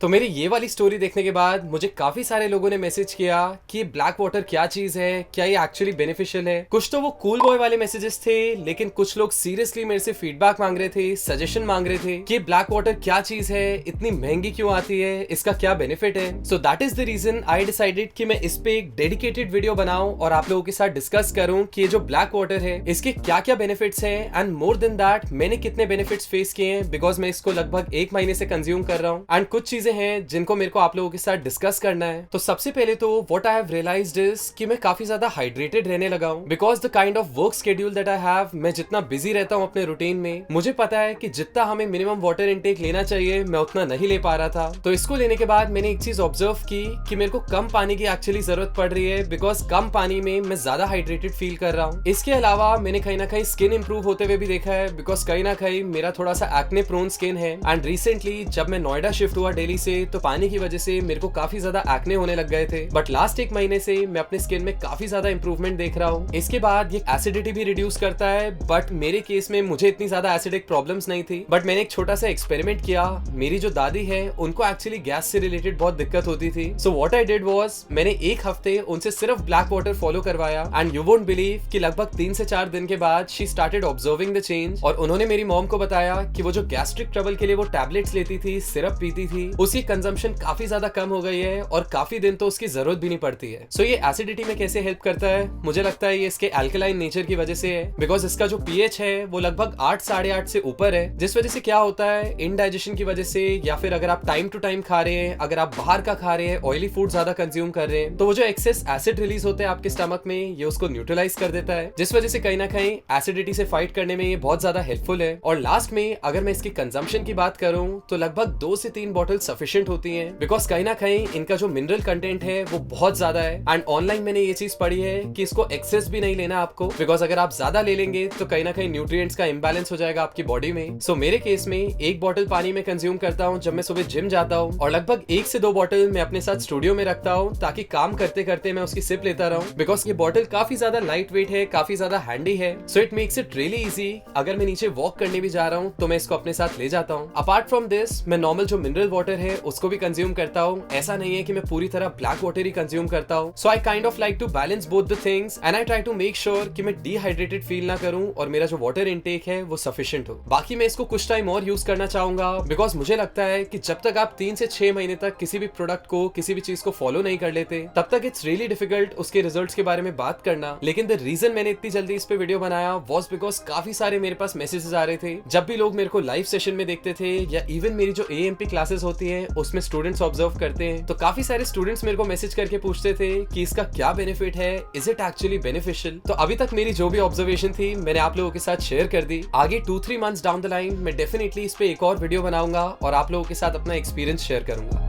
तो मेरी ये वाली स्टोरी देखने के बाद मुझे काफी सारे लोगों ने मैसेज किया कि ब्लैक वाटर क्या चीज है, क्या ये एक्चुअली बेनिफिशियल है। कुछ तो वो कूल बॉय वाले मैसेजेस थे, लेकिन कुछ लोग सीरियसली मेरे से फीडबैक मांग रहे थे, सजेशन मांग रहे थे कि ब्लैक वाटर क्या चीज है, इतनी महंगी क्यों आती है, इसका क्या बेनिफिट है। So that is the reason I decided कि मैं इस पे एक डेडिकेटेड वीडियो बनाऊं और आप लोगों के साथ डिस्कस करूं कि ये जो ब्लैक वाटर है इसके क्या क्या बेनिफिट्स है, एंड मोर देन दैट मैंने कितने बेनिफिट्स फेस किए हैं, बिकॉज मैं इसको लगभग 1 महीने से कंज्यूम कर रहा हूँ। एंड कुछ चीजें हैं जिनको मेरे को आप लोगों के साथ डिस्कस करना है। तो सबसे पहले तो what I have realised is कि मैं काफी ज्यादा हाइड्रेटेड रहने लगा हूं, because the kind of work schedule that I have, मैं जितना बिजी रहता हूं अपने रूटीन में, मुझे पता है कि जितना हमें मिनिमम वाटर इनटेक लेना चाहिए मैं उतना नहीं ले पा रहा था। तो इसको लेने के बाद मैंने एक चीज ऑब्जर्व की कि मेरे को कम पानी की एक्चुअली जरूरत पड़ रही है, बिकॉज कम पानी में मैं ज्यादा हाइड्रेटेड फील कर रहा हूँ। इसके अलावा मैंने कहीं ना कहीं स्किन इंप्रूव होते हुए भी देखा है, बिकॉज कहीं ना कहीं मेरा थोड़ा सा एक्ने प्रोन स्किन है। एंड रिसेंटली जब मैं नोएडा शिफ्ट हुआ दिल्ली से, तो पानी की वजह से मेरे को काफी ज्यादा एक्ने होने लग गए थे। बट लास्ट 1 महीने से मैं अपने स्किन में काफी ज्यादा इंप्रूवमेंट देख रहा हूँ। इसके बाद ये एसिडिटी भी रिड्यूस करता है, बट मेरे केस में मुझे इतनी ज्यादा एसिडिक प्रॉब्लम्स नहीं थी। बट मैंने एक छोटा सा एक्सपेरिमेंट किया। मेरी जो दादी है उनको एक्चुअली गैस से रिलेटेड बहुत दिक्कत होती थी। So what I did was, मैंने 1 हफ्ते उनसे सिर्फ ब्लैक वाटर फॉलो करवाया, एंड यू वोंट बिलीव कि लगभग 3 से 4 दिन के बाद she started observing the change. और उन्होंने मेरी मॉम को बताया कि वो जो गैस्ट्रिक ट्रबल के लिए वो टैबलेट्स लेती थी, सिरप पीती थी, उसकी कंजम्पशन काफी ज्यादा कम हो गई है और काफी दिन तो उसकी जरूरत भी नहीं पड़ती है। सो ये एसिडिटी में कैसे हेल्प करता है, मुझे लगता है ये इसके अल्कलाइन नेचर की वजह से है, बिकॉज इसका जो पीएच है वो लगभग 8 साढ़े 8 से ऊपर है, जिस वजह से क्या होता है, इनडाइजेशन की वजह से, या फिर अगर आप टाइम टू टाइम खा रहे हैं, अगर आप बाहर का खा रहे हैं, ऑयली फूड ज्यादा कंज्यूम कर रहे हैं, तो वो जो एक्सेस एसिड रिलीज होते हैं आपके स्टमक में, ये उसको न्यूट्रलाइज कर देता है, जिस वजह से कहीं ना कहीं एसिडिटी से फाइट करने में ये बहुत ज्यादा हेल्पफुल है। और लास्ट में अगर मैं इसकी कंजम्पशन की बात करूं तो लगभग 2 से 3 बॉटल सफिशिएंट होती हैं, बिकॉज कहीं ना कहीं इनका जो मिनरल कंटेंट है वो बहुत ज्यादा है। एंड ऑनलाइन मैंने ये चीज पढ़ी है कि इसको एक्सेस भी नहीं लेना आपको, बिकॉज अगर आप ज्यादा ले लेंगे तो कहीं ना कहीं न्यूट्रिएंट्स का इंबैलेंस हो जाएगा आपकी बॉडी में। सो मेरे केस में 1 बॉटल पानी में कंज्यूम करता हूँ जब मैं सुबह जिम जाता हूँ, और लगभग 1 से 2 बॉटल मैं अपने साथ स्टूडियो में रखता हूँ, ताकि काम करते करते मैं उसकी सिप लेता रहूं, बिकॉज ये बॉटल काफी ज्यादा लाइट वेट है, काफी ज्यादा हैंडी है। So it makes it really easy. अगर मैं नीचे वॉक करने भी जा रहा हूँ तो मैं इसको अपने साथ ले जाता हूँ। अपार्ट फ्रॉम दिस मैं नॉर्मल जो मिनरल वाटर है उसको भी कंज्यूम करता हूँ। ऐसा नहीं है कि मैं पूरी तरह ब्लैक वाटर ही कंज्यूम करता हूँ। So I kind of like to balance both the things, and I try to make sure कि मैं डिहाइड्रेटेड फील ना करूं और मेरा जो वाटर इनटेक है वो सफिशिएंट हो। बाकी मैं इसको कुछ टाइम और यूज करना चाहूंगा, बिकॉज मुझे लगता है कि जब तक आप 3 से 6 महीने तक किसी भी प्रोडक्ट को, किसी भी चीज को फॉलो नहीं कर लेते, तब तक इट्स रियली डिफिकल्ट उसके रिजल्ट्स के बारे में बात करना। लेकिन द रीजन मैंने इतनी जल्दी इस पे वीडियो बनाया वॉज बिकॉज काफी सारे मेरे पास मैसेजेस आ रहे थे। जब भी लोग मेरे को लाइव सेशन में देखते थे, या इवन मेरी जो एएमपी क्लासेस होती है उसमें स्टूडेंट्स ऑब्जर्व करते हैं, तो काफी सारे स्टूडेंट्स मेरे को मैसेज करके पूछते थे कि इसका क्या बेनिफिट है, इज इट एक्चुअली बेनिफिशियल। तो अभी तक मेरी जो भी ऑब्जर्वेशन थी मैंने आप लोगों के साथ शेयर कर दी। आगे 2-3 मंथ्स डाउन द लाइन मैं डेफिनेटली इस पे एक और वीडियो बनाऊंगा और आप लोगों के साथ अपना एक्सपीरियंस शेयर करूंगा।